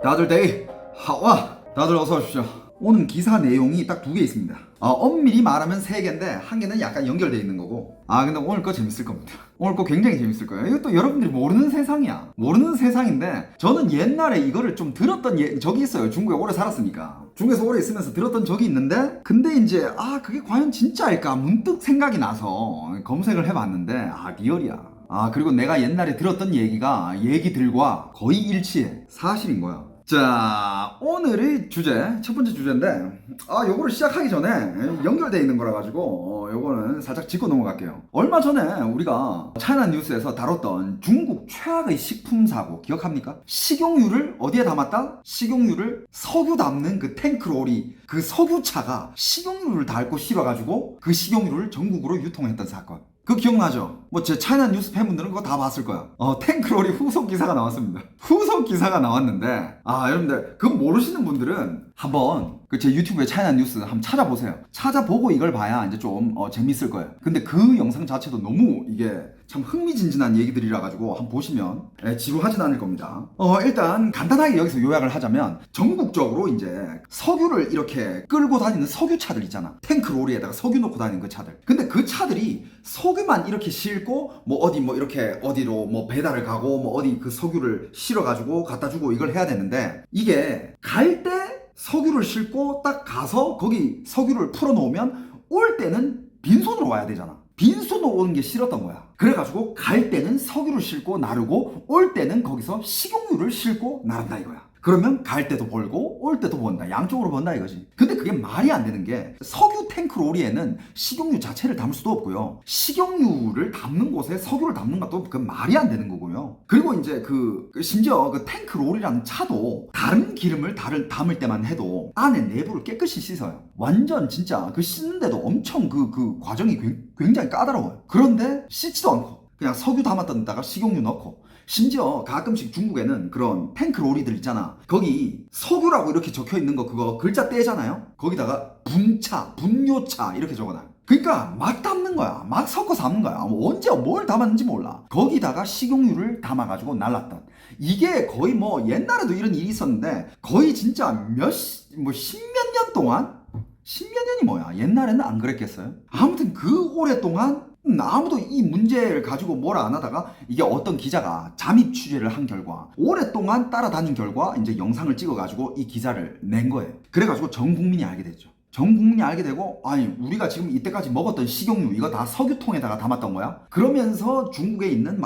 다들 데이 하와 다들 어서 오십시오. 오늘 기사 내용이 딱 두 개 있습니다. 엄밀히 말하면 세 개인데 한 개는 약간 연결되어 있는 거고. 근데 오늘 거 재밌을 겁니다. 오늘 거 굉장히 재밌을 거예요. 이것도 여러분들이 모르는 세상이야. 모르는 세상인데 저는 옛날에 이거를 좀 들었던 적이 있어요. 중국에 오래 살았으니까. 중국에서 오래 있으면서 들었던 적이 있는데, 근데 이제 그게 과연 진짜일까 문득 생각이 나서 검색을 해봤는데 리얼이야. 그리고 내가 옛날에 들었던 얘기들과 거의 일치해. 사실인 거야. 자, 오늘의 주제, 첫 번째 주제인데, 요거를 시작하기 전에 연결되어 있는 거라 가지고, 요거는 살짝 짚고 넘어갈게요. 얼마 전에 우리가 차이나 뉴스에서 다뤘던 중국 최악의 식품 사고 기억합니까? 식용유를 어디에 담았다? 식용유를 석유 담는 그 탱크로리, 그 석유차가 식용유를 닳고 실어가지고 그 식용유를 전국으로 유통했던 사건. 그거 기억나죠? 제 차이나 뉴스 팬분들은 그거 다 봤을 거야. 탱크로리 후속 기사가 나왔습니다. 후속 기사가 나왔는데, 여러분들, 그거 모르시는 분들은 한번 제 유튜브에 차이나 뉴스 한번 찾아보세요. 찾아보고 이걸 봐야 이제 좀 재밌을 거예요. 근데 그 영상 자체도 너무 이게 참 흥미진진한 얘기들이라 가지고 한번 보시면 지루하진 않을 겁니다. 일단 간단하게 여기서 요약을 하자면 전국적으로 이제 석유를 이렇게 끌고 다니는 석유차들 있잖아. 탱크로리에다가 석유 넣고 다니는 그 차들. 근데 그 차들이 석유만 이렇게 싣고 이렇게 어디로 배달을 가고 어디 그 석유를 실어가지고 갖다 주고 이걸 해야 되는데, 이게 갈 때 석유를 싣고 딱 가서 거기 석유를 풀어놓으면 올 때는 빈손으로 와야 되잖아. 빈손으로 오는 게 싫었던 거야. 그래가지고 갈 때는 석유를 싣고 나르고 올 때는 거기서 식용유를 싣고 나른다 이거야. 그러면 갈 때도 벌고 올 때도 번다. 양쪽으로 번다 이거지. 근데 그게 말이 안 되는 게, 석유 탱크로리에는 식용유 자체를 담을 수도 없고요. 식용유를 담는 곳에 석유를 담는 것도 그건 말이 안 되는 거고요. 그리고 이제 심지어 그 탱크로리라는 차도 다른 기름을 담을 때만 해도 안에 내부를 깨끗이 씻어요. 완전 진짜 그 씻는데도 엄청 그 과정이 굉장히 까다로워요. 그런데 씻지도 않고 그냥 석유 담았다 데다가 식용유 넣고, 심지어 가끔씩 중국에는 그런 탱크로리들 있잖아. 거기 석유라고 이렇게 적혀있는 거 그거 글자 떼잖아요. 거기다가 분뇨차 이렇게 적어놔요. 그러니까 막 담는 거야. 막 섞어서 담는 거야. 언제 뭘 담았는지 몰라. 거기다가 식용유를 담아가지고 날랐던. 이게 거의 옛날에도 이런 일이 있었는데, 거의 진짜 십몇 년 동안? 십몇 년이 뭐야. 옛날에는 안 그랬겠어요? 아무튼 그 오랫동안 아무도 이 문제를 가지고 뭐라 안 하다가, 이게 어떤 기자가 잠입 취재를 한 결과, 오랫동안 따라다닌 결과 이제 영상을 찍어가지고 이 기사를 낸 거예요. 그래가지고 전 국민이 알게 됐죠. 전 국민이 알게 되고, 우리가 지금 이때까지 먹었던 식용유 이거 다 석유통에다가 담았던 거야? 그러면서 중국에 있는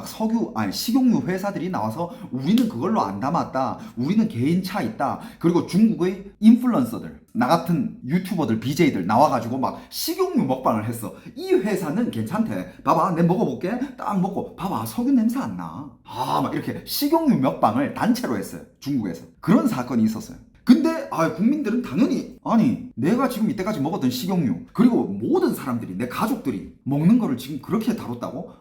식용유 회사들이 나와서 우리는 그걸로 안 담았다, 우리는 개인차 있다, 그리고 중국의 인플루언서들, 나 같은 유튜버들, BJ들 나와가지고 식용유 먹방을 했어. 이 회사는 괜찮대. 봐봐, 내 먹어볼게. 딱 먹고, 봐봐, 석유 냄새 안 나. 이렇게 식용유 먹방을 단체로 했어요. 중국에서. 그런 사건이 있었어요. 근데 국민들은 당연히, 내가 지금 이때까지 먹었던 식용유, 그리고 모든 사람들이, 내 가족들이 먹는 거를 지금 그렇게 다뤘다고?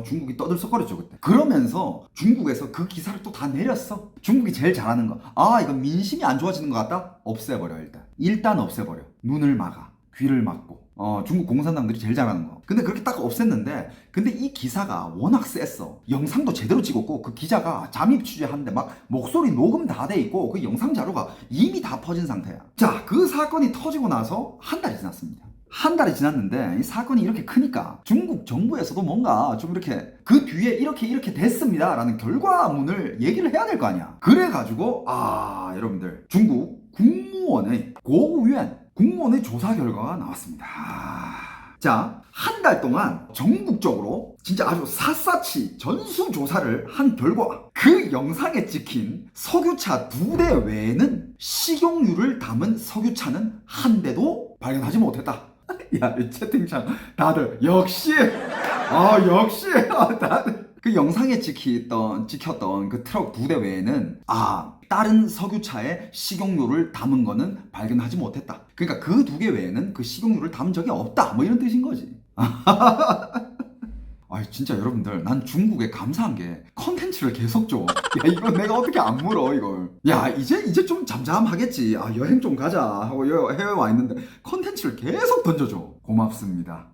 중국이 떠들썩거렸죠 그때. 그러면서 중국에서 그 기사를 또 다 내렸어. 중국이 제일 잘하는 거, 이거 민심이 안 좋아지는 것 같다? 없애버려. 일단 없애버려. 눈을 막아, 귀를 막고. 중국 공산당들이 제일 잘하는 거. 근데 그렇게 딱 없앴는데, 근데 이 기사가 워낙 셌어. 영상도 제대로 찍었고, 그 기자가 잠입 취재하는데 목소리 녹음 다 돼 있고, 그 영상 자료가 이미 다 퍼진 상태야. 자, 그 사건이 터지고 나서 한 달이 지났습니다. 한 달이 지났는데 이 사건이 이렇게 크니까 중국 정부에서도 뭔가 좀 이렇게 그 뒤에 이렇게 됐습니다 라는 결과문을 얘기를 해야 될 거 아니야. 그래가지고 여러분들, 중국 국무원의 국무원의 조사 결과가 나왔습니다. 자, 한 달 동안 전국적으로 진짜 아주 샅샅이 전수조사를 한 결과, 그 영상에 찍힌 석유차 2대 외에는 식용유를 담은 석유차는 한 대도 발견하지 못했다. 야, 이 채팅창 다들 역시 다들 그 영상에 찍혔던 그 트럭 2대 외에는 다른 석유차에 식용유를 담은 거는 발견하지 못했다. 그러니까 그 2개 외에는 그 식용유를 담은 적이 없다, 이런 뜻인 거지. 진짜 여러분들, 난 중국에 감사한 게 컨텐츠를 계속 줘. 야, 이거 내가 어떻게 안 물어 이걸. 야, 이제 좀 잠잠하겠지. 여행 좀 가자 하고 해외 와 있는데 컨텐츠를 계속 던져줘. 고맙습니다.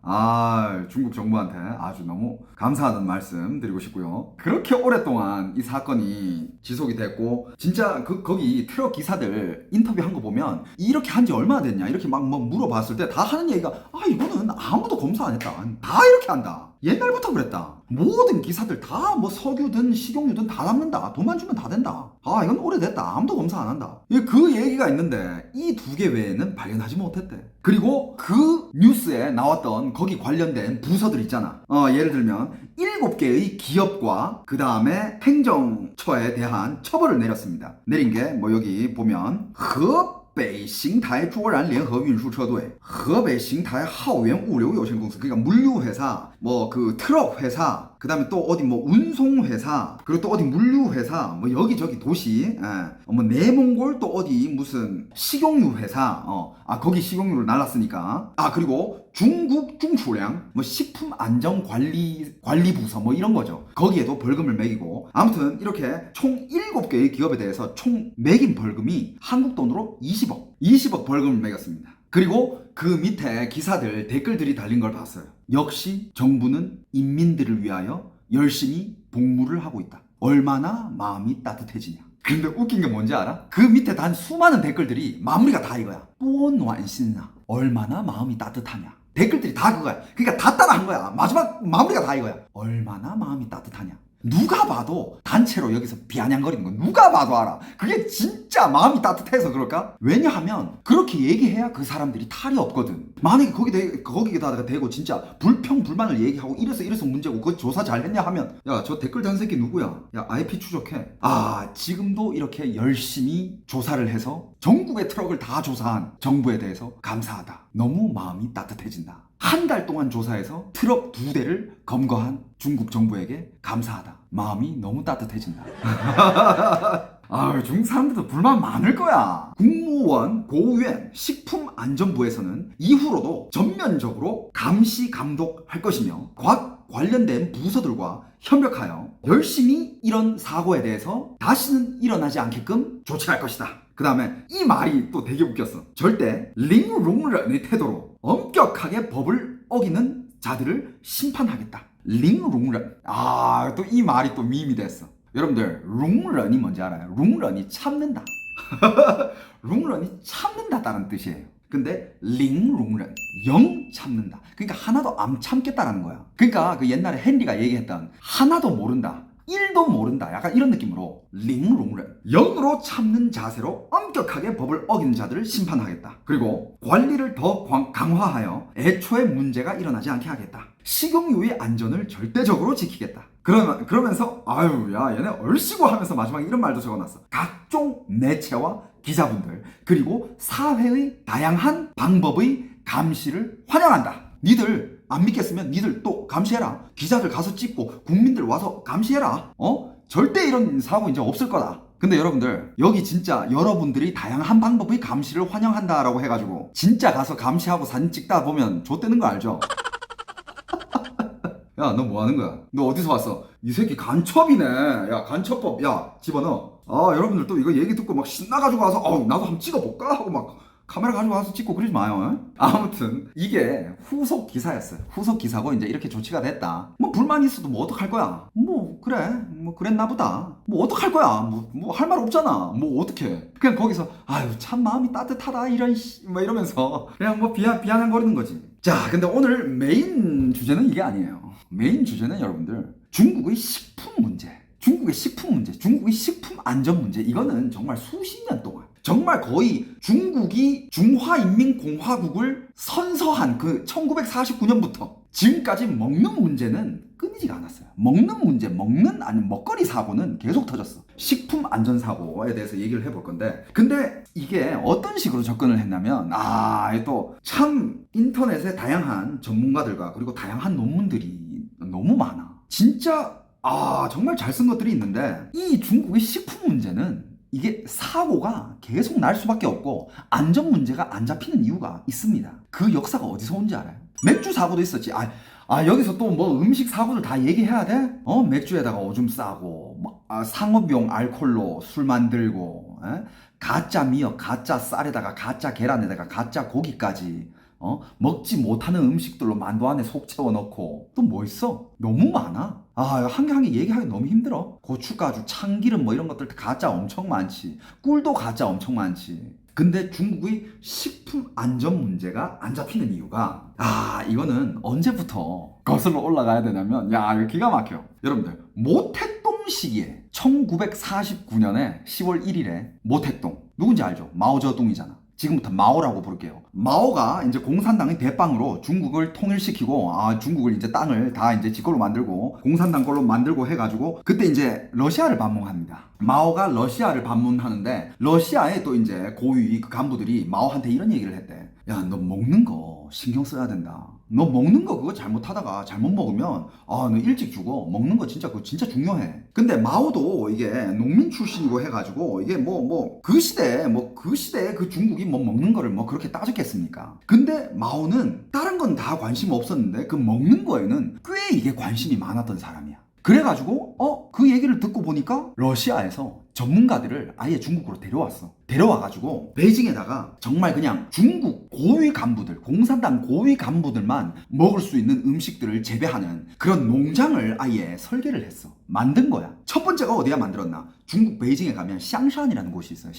중국 정부한테 아주 너무 감사하다는 말씀 드리고 싶고요. 그렇게 오랫동안 이 사건이 지속이 됐고, 진짜 거기 트럭 기사들 인터뷰한 거 보면 이렇게 한 지 얼마나 됐냐 이렇게 막 물어봤을 때 다 하는 얘기가, 이거는 아무도 검사 안 했다. 다 이렇게 한다. 옛날부터 그랬다. 모든 기사들 다 뭐 석유든 식용유든 다 담는다. 돈만 주면 다 된다. 이건 오래됐다. 아무도 검사 안 한다. 그 얘기가 있는데 이 두 개 외에는 발견하지 못했대. 그리고 그 뉴스에 나왔던 거기 관련된 부서들 있잖아. 예를 들면 7개의 기업과 그 다음에 행정처에 대한 처벌을 내렸습니다. 내린 게 뭐 여기 보면 河北邢台卓然联合运输车队, 河北邢台浩源物流有限公司, 그러니까 물류 회사, 뭐 그 트럭 회사, 그 다음에 또 어디 뭐 운송 회사, 그리고 또 어디 물류 회사, 뭐 여기저기 도시, 뭐 내몽골 또 어디 무슨 식용유 회사, 거기 식용유를 날랐으니까. 그리고 중국 중수량, 뭐 식품 안전 관리 부서 뭐 이런 거죠. 거기에도 벌금을 매기고, 아무튼 이렇게 총 7개의 기업에 대해서 총 매긴 벌금이 한국 돈으로 20억 벌금을 매겼습니다. 그리고 그 밑에 기사들 댓글들이 달린 걸 봤어요. 역시 정부는 인민들을 위하여 열심히 복무를 하고 있다. 얼마나 마음이 따뜻해지냐. 근데 웃긴 게 뭔지 알아? 그 밑에 단 수많은 댓글들이 마무리가 다 이거야. 또노안신나, 얼마나 마음이 따뜻하냐. 댓글들이 다 그거야. 그러니까 다 따라한 거야. 마지막 마무리가 다 이거야. 얼마나 마음이 따뜻하냐. 누가 봐도 단체로 여기서 비아냥거리는 건 누가 봐도 알아. 그게 진짜 마음이 따뜻해서 그럴까? 왜냐하면 그렇게 얘기해야 그 사람들이 탈이 없거든. 만약에 거기에다가 대고 진짜 불평불만을 얘기하고 이래서 문제고 그거 조사 잘했냐 하면, 야, 저 댓글 단 새끼 누구야? 야, IP 추적해. 지금도 이렇게 열심히 조사를 해서 전국의 트럭을 다 조사한 정부에 대해서 감사하다. 너무 마음이 따뜻해진다. 한 달 동안 조사해서 트럭 2대를 검거한 중국 정부에게 감사하다. 마음이 너무 따뜻해진다. 중국 사람들도 불만 많을 거야. 국무원, 고위원, 식품안전부에서는 이후로도 전면적으로 감시 감독할 것이며 관련된 부서들과 협력하여 열심히 이런 사고에 대해서 다시는 일어나지 않게끔 조치할 것이다. 그 다음에 이 말이 또 되게 웃겼어. 절대 링롱런의 태도로 엄격하게 법을 어기는 자들을 심판하겠다. 링롱런. 또 이 말이 또 밈이 됐어. 여러분들, 롱런이 뭔지 알아요? 롱런이 참는다. 롱런이 참는다라는 뜻이에요. 근데 링롱런, 영 참는다. 그러니까 하나도 안 참겠다라는 거야. 그러니까 그 옛날에 헨리가 얘기했던 하나도 모른다, 1도 모른다, 약간 이런 느낌으로 링롱런, 영으로 참는 자세로 엄격하게 법을 어기는 자들을 심판하겠다. 그리고 관리를 더 강화하여 애초에 문제가 일어나지 않게 하겠다. 식용유의 안전을 절대적으로 지키겠다. 그러면서 얘네 얼씨구 하면서 마지막에 이런 말도 적어놨어. 각종 매체와 기자분들, 그리고 사회의 다양한 방법의 감시를 환영한다. 니들 안 믿겠으면 니들 또 감시해라. 기자들 가서 찍고 국민들 와서 감시해라. 절대 이런 사고 이제 없을 거다. 근데 여러분들, 여기 진짜 여러분들이 다양한 방법의 감시를 환영한다라고 해가지고 진짜 가서 감시하고 사진 찍다 보면 좆되는 거 알죠? 야, 너 뭐 하는 거야? 너 어디서 왔어? 이 새끼 간첩이네. 야, 간첩법, 야, 집어넣어. 여러분들 또 이거 얘기 듣고 막 신나가지고 와서, 나도 한번 찍어볼까? 하고 막 카메라 가지고 와서 찍고 그러지 마요. 아무튼 이게 후속 기사였어요. 후속 기사고 이제 이렇게 조치가 됐다. 뭐 불만이 있어도 뭐 어떡할 거야? 뭐 그래, 뭐 그랬나 보다. 뭐 어떡할 거야? 뭐 할 말 없잖아. 뭐 어떡해? 그냥 거기서 참 마음이 따뜻하다 뭐 이러면서 그냥 뭐 비아냥거리는 거지. 자, 근데 오늘 메인 주제는 이게 아니에요. 메인 주제는 여러분들, 중국의 식품 문제, 중국의 식품 안전 문제. 이거는 정말 수십 년 동안, 정말 거의 중국이 중화인민공화국을 선서한 그 1949년부터 지금까지 먹는 문제는 끊이지가 않았어요. 먹는 문제, 아니면 먹거리 사고는 계속 터졌어. 식품 안전 사고에 대해서 얘기를 해볼 건데, 근데 이게 어떤 식으로 접근을 했냐면, 또 참 인터넷에 다양한 전문가들과 그리고 다양한 논문들이 너무 많아. 진짜 정말 잘 쓴 것들이 있는데, 이 중국의 식품 문제는 이게 사고가 계속 날 수밖에 없고 안전 문제가 안 잡히는 이유가 있습니다. 그 역사가 어디서 온지 알아요? 맥주 사고도 있었지. 여기서 또 뭐 음식 사고를 다 얘기해야 돼? 맥주에다가 오줌 싸고, 상업용 알코올로 술 만들고, 가짜 미역, 가짜 쌀에다가 가짜 계란에다가 가짜 고기까지, 먹지 못하는 음식들로 만두 안에 속 채워넣고 또 뭐 있어? 너무 많아. 한 개 한 개 얘기하기 너무 힘들어. 고춧가루, 참기름 뭐 이런 것들 가짜 엄청 많지. 꿀도 가짜 엄청 많지. 근데 중국의 식품 안전 문제가 안 잡히는 이유가 이거는 언제부터 거슬러 올라가야 되냐면 이거 기가 막혀. 여러분들 모택동 시기에 1949년에 10월 1일에 모택동 누군지 알죠? 마오쩌둥이잖아. 지금부터 마오라고 부를게요. 마오가 이제 공산당의 대빵으로 중국을 통일시키고 중국을 이제 땅을 다 이제 지 걸로 만들고 공산당 걸로 만들고 해가지고 그때 이제 러시아를 방문합니다. 마오가 러시아를 방문하는데 러시아의 또 이제 고위 그 간부들이 마오한테 이런 얘기를 했대. 야, 너 먹는 거 신경 써야 된다. 너 먹는 거 그거 잘못하다가 잘못 먹으면 너 일찍 죽어. 먹는 거 진짜 그거 진짜 중요해. 근데 마오도 이게 농민 출신이고 해가지고 이게 그 시대에 그 중국이 먹는 거를 그렇게 따졌겠습니까? 근데 마오는 다른 건 다 관심 없었는데 그 먹는 거에는 꽤 이게 관심이 많았던 사람이야. 그래가지고 그 얘기를 듣고 보니까 러시아에서 전문가들을 아예 중국으로 데려와가지고 베이징에다가 정말 그냥 중국 고위 간부들, 공산당 고위 간부들만 먹을 수 있는 음식들을 재배하는 그런 농장을 아예 설계를 했어. 만든 거야. 첫 번째가 어디야 만들었나? 중국 베이징에 가면 샹샨이라는 곳이 있어요.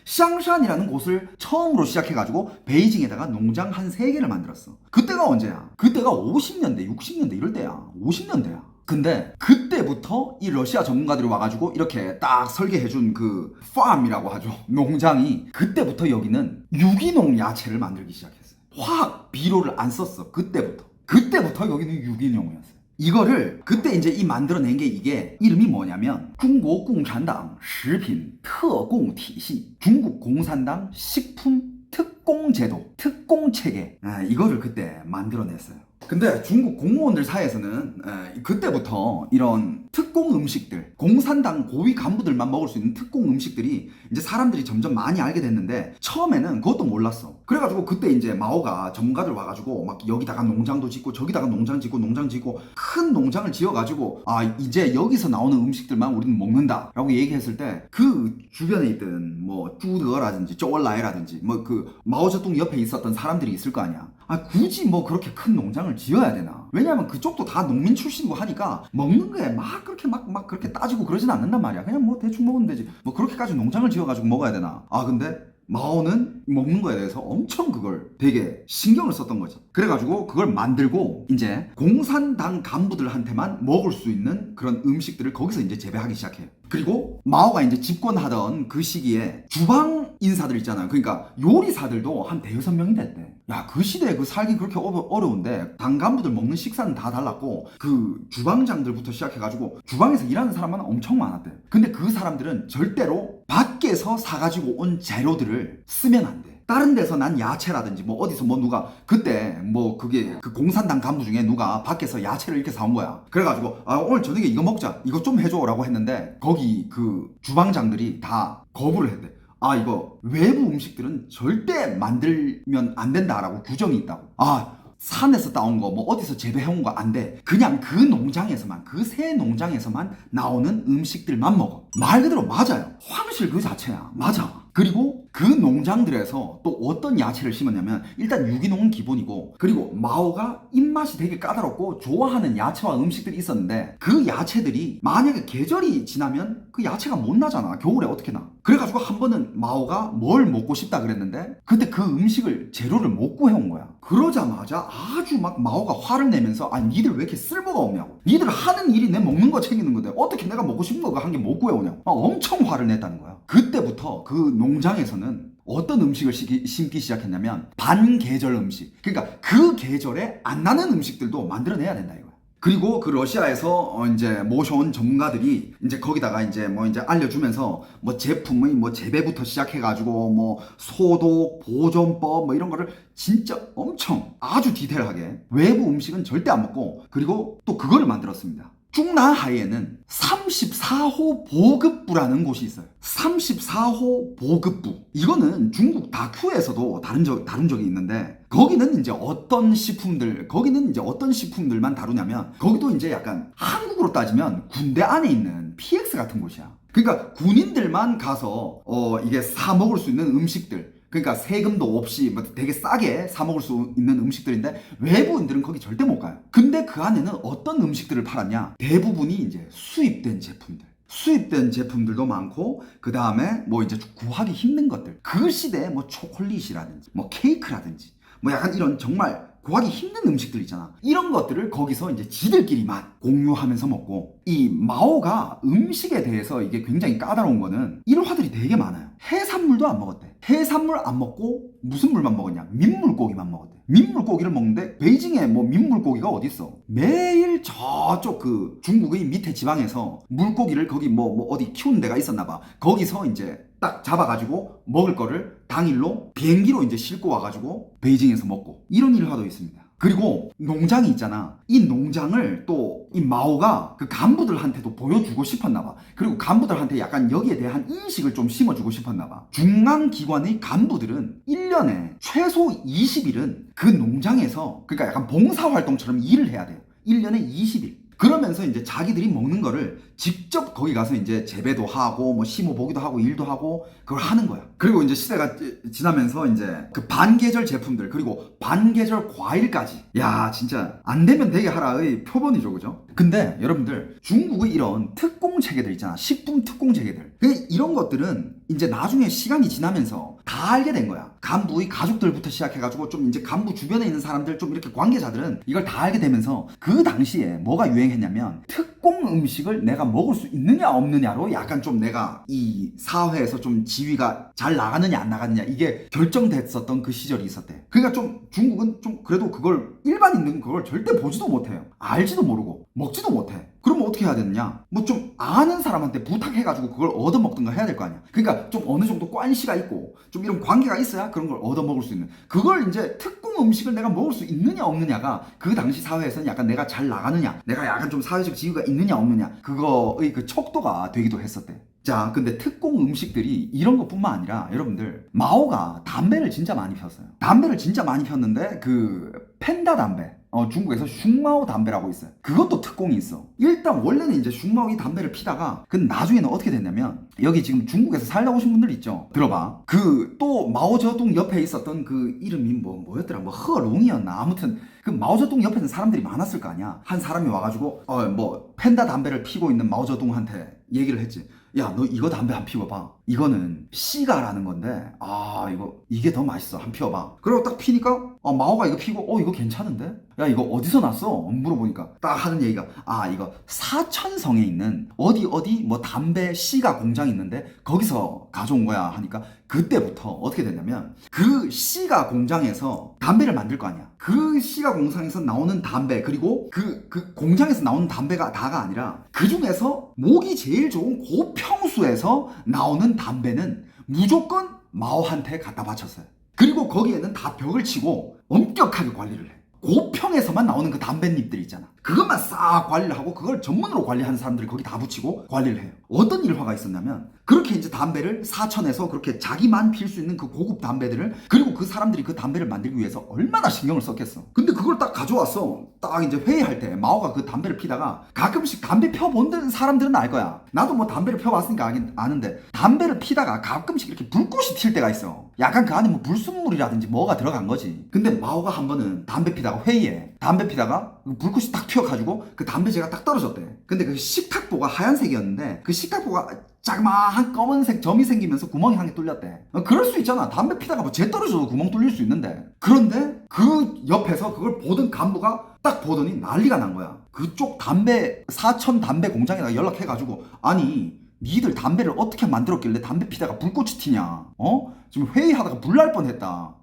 샹샨이라는 곳을 처음으로 시작해가지고 베이징에다가 농장 한 3개를 만들었어. 그때가 언제야? 그때가 50년대, 60년대 이럴 때야. 50년대야. 근데 그때부터 이 러시아 전문가들이 와가지고 이렇게 딱 설계해준 그 팜이라고 하죠. 농장이 그때부터 여기는 유기농 야채를 만들기 시작했어요. 화학 비료를 안 썼어. 그때부터 여기는 유기농이었어요. 이거를 그때 이제 이 만들어낸 게 이게 이름이 뭐냐면 중국 공산당 식품 특공体系 중국 공산당 식품 특공 제도, 특공 체계 이거를 그때 만들어냈어요. 근데 중국 공무원들 사이에서는 그때부터 이런 특공 음식들, 공산당 고위 간부들만 먹을 수 있는 특공 음식들이 이제 사람들이 점점 많이 알게 됐는데 처음에는 그것도 몰랐어. 그래가지고 그때 이제 마오가 전문가들 와가지고 막 여기다가 농장도 짓고 저기다가 농장 짓고 큰 농장을 지어가지고 이제 여기서 나오는 음식들만 우리는 먹는다 라고 얘기했을 때 그 주변에 있던 뭐 쭈더라든지 쪼얼라이라든지 그 마오쩌둥 옆에 있었던 사람들이 있을 거 아니야. 굳이 그렇게 큰 농장을 지어야 되나? 왜냐면 그쪽도 다 농민 출신이고 하니까 먹는 거에 막 그렇게 따지고 그러진 않는단 말이야. 그냥 대충 먹으면 되지. 그렇게까지 농장을 지어가지고 먹어야 되나? 근데 마오는 먹는 거에 대해서 엄청 그걸 되게 신경을 썼던 거지. 그래가지고 그걸 만들고 이제 공산당 간부들한테만 먹을 수 있는 그런 음식들을 거기서 이제 재배하기 시작해요. 그리고 마오가 이제 집권하던 그 시기에 주방 인사들 있잖아요. 그러니까 요리사들도 한 5-6명이 됐대. 야, 그 시대에 살기 그렇게 어려운데 당 간부들 먹는 식사는 다 달랐고 그 주방장들부터 시작해가지고 주방에서 일하는 사람은 엄청 많았대. 근데 그 사람들은 절대로 밖에서 사가지고 온 재료들을 쓰면 안 돼. 다른 데서 난 야채라든지 어디서 누가 그때 그게 그 공산당 간부 중에 누가 밖에서 야채를 이렇게 사온 거야. 그래가지고 오늘 저녁에 이거 먹자, 이거 좀 해줘 라고 했는데 거기 그 주방장들이 다 거부를 했대. 이거 외부 음식들은 절대 만들면 안 된다라고 규정이 있다고. 산에서 따온 거 어디서 재배해온 거 안 돼. 그냥 그 농장에서만, 그 새 농장에서만 나오는 음식들만 먹어. 말 그대로 맞아요. 황실 그 자체야. 맞아. 그리고 그 농장들에서 또 어떤 야채를 심었냐면 일단 유기농은 기본이고, 그리고 마오가 입맛이 되게 까다롭고 좋아하는 야채와 음식들이 있었는데 그 야채들이 만약에 계절이 지나면 그 야채가 못 나잖아. 겨울에 어떻게 나. 그래가지고 한 번은 마오가 뭘 먹고 싶다 그랬는데 그때 그 음식을 재료를 못 구해온 거야. 그러자마자 아주 마오가 화를 내면서 니들 왜 이렇게 쓸모가 없냐고. 니들 하는 일이 내 먹는 거 챙기는 건데 어떻게 내가 먹고 싶은 거 한 개 못 구해오냐고. 엄청 화를 냈다는 거야. 그때부터 그 농장에서는 어떤 음식을 심기 시작했냐면 반계절 음식. 그러니까 그 계절에 안 나는 음식들도 만들어내야 된다 이거야. 그리고 그 러시아에서 이제 모셔온 전문가들이 이제 거기다가 이제 알려주면서 제품의 재배부터 시작해가지고 소독, 보존법 이런 거를 진짜 엄청 아주 디테일하게, 외부 음식은 절대 안 먹고, 그리고 또 그거를 만들었습니다. 중나하이에는 34호 보급부라는 곳이 있어요. 34호 보급부. 이거는 중국 다큐에서도 다룬 적이 있는데 거기는 이제 어떤 식품들만 다루냐면 거기도 이제 약간 한국으로 따지면 군대 안에 있는 PX 같은 곳이야. 그러니까 군인들만 가서 이게 사 먹을 수 있는 음식들, 그러니까 세금도 없이 뭐 되게 싸게 사 먹을 수 있는 음식들인데 외부인들은 거기 절대 못 가요. 근데 그 안에는 어떤 음식들을 팔았냐? 대부분이 이제 수입된 제품들. 수입된 제품들도 많고, 그 다음에 뭐 이제 구하기 힘든 것들. 그 시대에 뭐 초콜릿이라든지 뭐 케이크라든지 뭐 약간 이런 정말 구하기 힘든 음식들 있잖아. 이런 것들을 거기서 이제 지들끼리만 공유하면서 먹고, 이 마오가 음식에 대해서 이게 굉장히 까다로운 거는 일화들이 되게 많아요. 해산물도 안 먹었대. 해산물 안 먹고 무슨 물만 먹었냐? 민물고기만 먹었대. 민물고기를 먹는데 베이징에 뭐 민물고기가 어디 있어? 매일 저쪽 그 중국의 밑에 지방에서 물고기를 거기 뭐 어디 키우는 데가 있었나 봐. 거기서 이제 딱 잡아가지고 먹을 거를 당일로 비행기로 이제 싣고 와가지고 베이징에서 먹고, 이런 일화도 있습니다. 그리고 농장이 있잖아. 이 농장을 또 이 마오가 그 간부들한테도 보여주고 싶었나 봐. 그리고 간부들한테 약간 여기에 대한 인식을 좀 심어주고 싶었나 봐. 중앙기관의 간부들은 1년에 최소 20일은 그 농장에서, 그러니까 약간 봉사활동처럼 일을 해야 돼요. 1년에 20일. 그러면서 이제 자기들이 먹는 거를 직접 거기 가서 이제 재배도 하고 뭐 심어 보기도 하고 일도 하고 그걸 하는 거야. 그리고 이제 시대가 지나면서 이제 그 반계절 제품들, 그리고 반계절 과일까지, 야 진짜 안 되면 되게 하라의 표본이죠, 그죠? 근데 여러분들, 중국의 이런 특공 체계들 있잖아. 식품 특공 체계들, 이런 것들은 이제 나중에 시간이 지나면서 다 알게 된 거야. 간부의 가족들부터 시작해가지고 좀 이제 간부 주변에 있는 사람들, 좀 이렇게 관계자들은 이걸 다 알게 되면서 그 당시에 뭐가 유행했냐면, 특공 음식을 내가 먹을 수 있느냐 없느냐로 약간 좀 내가 이 사회에서 좀 지위가 잘 나가느냐 안 나가느냐 이게 결정됐었던 그 시절이 있었대. 그러니까 좀 중국은 좀 그래도 그걸, 일반인들은 그걸 절대 보지도 못해요. 알지도 모르고 먹지도 못해. 그러면 어떻게 해야 되느냐? 뭐 좀 아는 사람한테 부탁해가지고 그걸 얻어먹든가 해야 될 거 아니야. 그러니까 좀 어느 정도 관시가 있고 좀 이런 관계가 있어야 그런 걸 얻어먹을 수 있는, 그걸 이제 특공 음식을 내가 먹을 수 있느냐 없느냐가 그 당시 사회에서는 약간 내가 잘 나가느냐, 내가 약간 좀 사회적 지위가 있느냐 없느냐, 그거의 그 척도가 되기도 했었대. 자, 근데 특공 음식들이 이런 것뿐만 아니라 여러분들, 마오가 담배를 진짜 많이 폈어요. 담배를 진짜 많이 폈는데 그 펜다 담배, 중국에서 슝마오 담배라고 있어요. 그것도 특공이 있어. 일단 원래는 이제 슝마오이 담배를 피다가, 근데 나중에는 어떻게 됐냐면, 여기 지금 중국에서 살다 오신 분들 있죠? 들어봐. 그 또 마오쩌둥 옆에 있었던 그 이름이 뭐였더라? 뭐 허롱이었나? 아무튼 그 마오쩌둥 옆에는 사람들이 많았을 거 아니야. 한 사람이 와가지고 뭐 펜다 담배를 피고 있는 마오쩌둥한테 얘기를 했지. 야, 너 이거 담배 한 피워봐. 이거는 씨가라는 건데, 이게 더 맛있어. 한 피워봐. 그리고 딱 피니까, 마오가 이거 피고, 이거 괜찮은데? 야, 이거 어디서 났어? 물어보니까 딱 하는 얘기가, 이거 사천성에 있는 어디 뭐 담배 씨가 공장이 있는데 거기서 가져온 거야 하니까, 그때부터 어떻게 됐냐면, 그 씨가 공장에서 담배를 만들 거 아니야. 그 씨가 공장에서 나오는 담배, 그리고 그 공장에서 나오는 담배가 다가 아니라, 그 중에서 목이 제일 좋은 고평수에서 나오는 담배는 무조건 마오한테 갖다 바쳤어요. 그리고 거기에는 다 벽을 치고 엄격하게 관리를 해. 고평에서만 나오는 그 담뱃잎들 있잖아. 그것만 싹 관리를 하고, 그걸 전문으로 관리하는 사람들이 거기 다 붙이고 관리를 해요. 어떤 일화가 있었냐면, 그렇게 이제 담배를 사천에서 그렇게 자기만 필 수 있는 그 고급 담배들을, 그리고 그 사람들이 그 담배를 만들기 위해서 얼마나 신경을 썼겠어. 근데 그걸 딱 가져왔어. 딱 이제 회의할 때 마오가 그 담배를 피다가, 가끔씩 담배 펴본 사람들은 알 거야. 나도 뭐 담배를 펴봤으니까 아는데, 담배를 피다가 가끔씩 이렇게 불꽃이 튈 때가 있어. 약간 그 안에 뭐 불순물이라든지 뭐가 들어간 거지. 근데 마오가 한 번은 담배 피다가, 회의에 담배 피다가 불꽃이 딱 튀어가지고 그 담배재가 딱 떨어졌대. 근데 그 식탁보가 하얀색이었는데, 그 식탁보가 자그마한 검은색 점이 생기면서 구멍이 한 개 뚫렸대. 그럴 수 있잖아. 담배 피다가 뭐 재 떨어져도 구멍 뚫릴 수 있는데. 그런데 그 옆에서 그걸 보던 간부가 딱 보더니 난리가 난 거야. 그쪽 사천 담배 공장에다가 연락해가지고, 아니 니들 담배를 어떻게 만들었길래 담배 피다가 불꽃이 튀냐? 지금 회의하다가 불 날 뻔했다.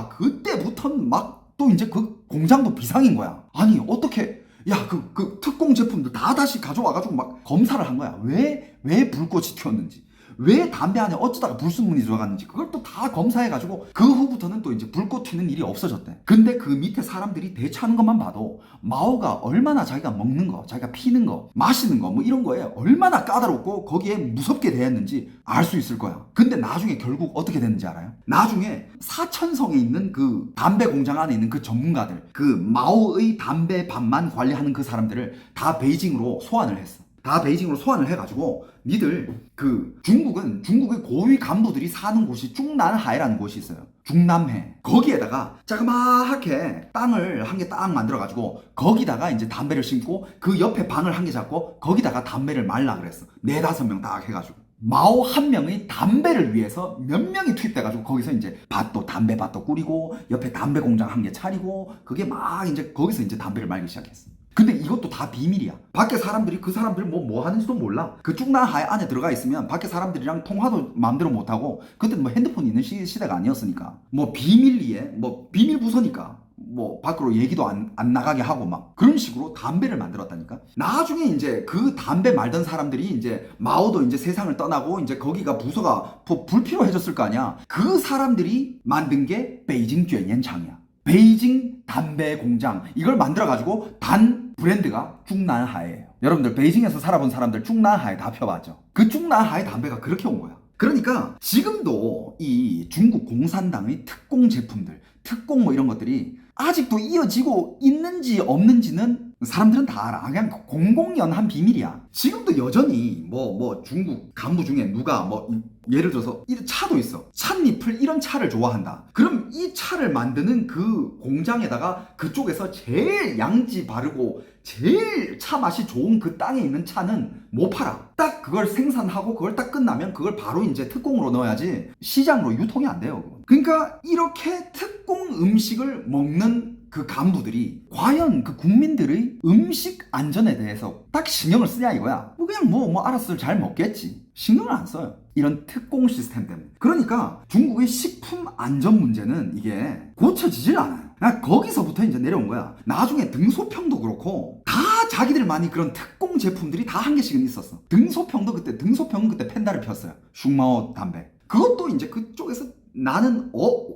그때부터는 막 또 이제 그 공장도 비상인 거야. 아니 어떻게, 야, 그 특공 제품들 다 다시 가져와가지고 막 검사를 한 거야. 왜 불꽃이 튀었는지, 왜 담배 안에 어쩌다가 불순물이 들어갔는지, 그걸 또 다 검사해가지고 그 후부터는 또 이제 불꽃 튀는 일이 없어졌대. 근데 그 밑에 사람들이 대처하는 것만 봐도 마오가 얼마나 자기가 먹는 거, 자기가 피는 거, 마시는 거, 뭐 이런 거에 얼마나 까다롭고 거기에 무섭게 대했는지 알 수 있을 거야. 근데 나중에 결국 어떻게 됐는지 알아요? 나중에 사천성에 있는 그 담배 공장 안에 있는 그 전문가들, 그 마오의 담배 반만 관리하는 그 사람들을 다 베이징으로 소환을 했어. 다 베이징으로 소환을 해가지고 니들 그 중국의 고위 간부들이 사는 곳이 중난하해라는 곳이 있어요. 중남해. 거기에다가 자그마하게 땅을 한 개 딱 만들어가지고 거기다가 이제 담배를 심고 그 옆에 방을 한 개 잡고 거기다가 담배를 말라 그랬어. 4-5명 딱 해가지고. 마오 한 명의 담배를 위해서 몇 명이 투입돼가지고 거기서 이제 담배밭도 꾸리고 옆에 담배 공장 한 개 차리고 그게 막 이제 거기서 이제 담배를 말기 시작했어. 근데 이것도 다 비밀이야. 밖에 사람들이 그 사람들 뭐 하는지도 몰라. 그 쭉나하에 안에 들어가 있으면 밖에 사람들이랑 통화도 마음대로 못하고 그때 뭐 핸드폰 있는 시대가 아니었으니까 뭐 비밀리에 뭐 비밀 부서니까 뭐 밖으로 얘기도 안 나가게 하고 막 그런 식으로 담배를 만들었다니까. 나중에 이제 그 담배 말던 사람들이 이제 마오도 이제 세상을 떠나고 이제 거기가 부서가 불필요해졌을 거 아니야. 그 사람들이 만든 게 베이징 쬐니엔창이야. 베이징 담배 공장. 이걸 만들어가지고 단 브랜드가 쭉난하예요. 여러분들 베이징에서 살아본 사람들 쭉난하에 다 펴봤죠. 그 쭉난하의 담배가 그렇게 온 거야. 그러니까 지금도 이 중국 공산당의 특공 제품들, 특공 뭐 이런 것들이 아직도 이어지고 있는지 없는지는 사람들은 다 알아. 그냥 공공연한 비밀이야. 지금도 여전히 뭐 중국 간부 중에 누가 뭐 예를 들어서 이 차도 있어. 찻잎을 이런 차를 좋아한다. 그럼 이 차를 만드는 그 공장에다가 그쪽에서 제일 양지 바르고 제일 차 맛이 좋은 그 땅에 있는 차는 못 팔아. 딱 그걸 생산하고 그걸 딱 끝나면 그걸 바로 이제 특공으로 넣어야지 시장으로 유통이 안 돼요. 그러니까 이렇게 특공 음식을 먹는 그 간부들이 과연 그 국민들의 음식 안전에 대해서 딱 신경을 쓰냐 이거야. 그냥 뭐 알았어 잘 먹겠지. 신경을 안 써요. 이런 특공 시스템 때문에. 그러니까 중국의 식품 안전 문제는 이게 고쳐지질 않아요. 거기서부터 이제 내려온 거야. 나중에 등소평도 그렇고 다 자기들만이 그런 특공 제품들이 다 한 개씩은 있었어. 등소평은 그때 펜다를 폈어요. 슝마오 담배. 그것도 이제 그쪽에서 나는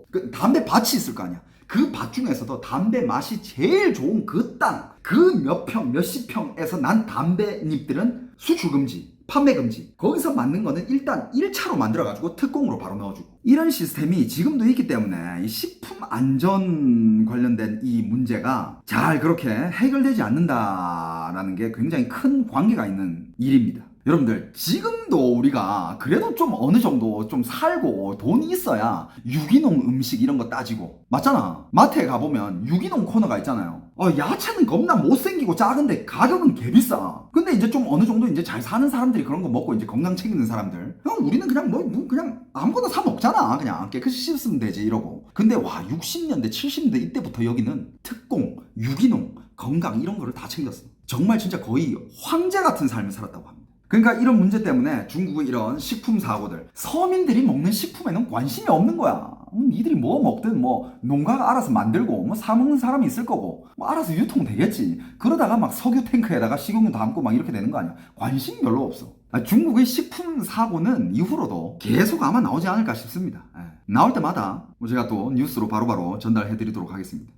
그 담배 밭이 있을 거 아니야. 그 밭 중에서도 담배 맛이 제일 좋은 그 땅, 그 몇 평, 몇십 평에서 난 담배잎들은 수출 금지, 판매 금지. 거기서 만든 거는 일단 1차로 만들어가지고 특공으로 바로 넣어주고. 이런 시스템이 지금도 있기 때문에 이 식품 안전 관련된 이 문제가 잘 그렇게 해결되지 않는다라는 게 굉장히 큰 관계가 있는 일입니다. 여러분들 지금도 우리가 그래도 좀 어느 정도 좀 살고 돈이 있어야 유기농 음식 이런 거 따지고 맞잖아. 마트에 가보면 유기농 코너가 있잖아요. 야채는 겁나 못생기고 작은데 가격은 개비싸. 근데 이제 좀 어느 정도 이제 잘 사는 사람들이 그런 거 먹고 이제 건강 챙기는 사람들 우리는 그냥 그냥 아무거나 사 먹잖아. 그냥 깨끗이 씻으면 되지 이러고. 근데 와 60년대 70년대 이때부터 여기는 특공, 유기농, 건강 이런 거를 다 챙겼어. 정말 진짜 거의 황제 같은 삶을 살았다고 합니다. 그러니까 이런 문제 때문에 중국의 이런 식품 사고들, 서민들이 먹는 식품에는 관심이 없는 거야. 니들이 뭐 먹든 뭐 농가가 알아서 만들고 뭐 사 먹는 사람이 있을 거고 뭐 알아서 유통되겠지. 그러다가 막 석유 탱크에다가 식용유 담고 막 이렇게 되는 거 아니야. 관심이 별로 없어. 중국의 식품 사고는 이후로도 계속 아마 나오지 않을까 싶습니다. 나올 때마다 제가 또 뉴스로 바로바로 전달해 드리도록 하겠습니다.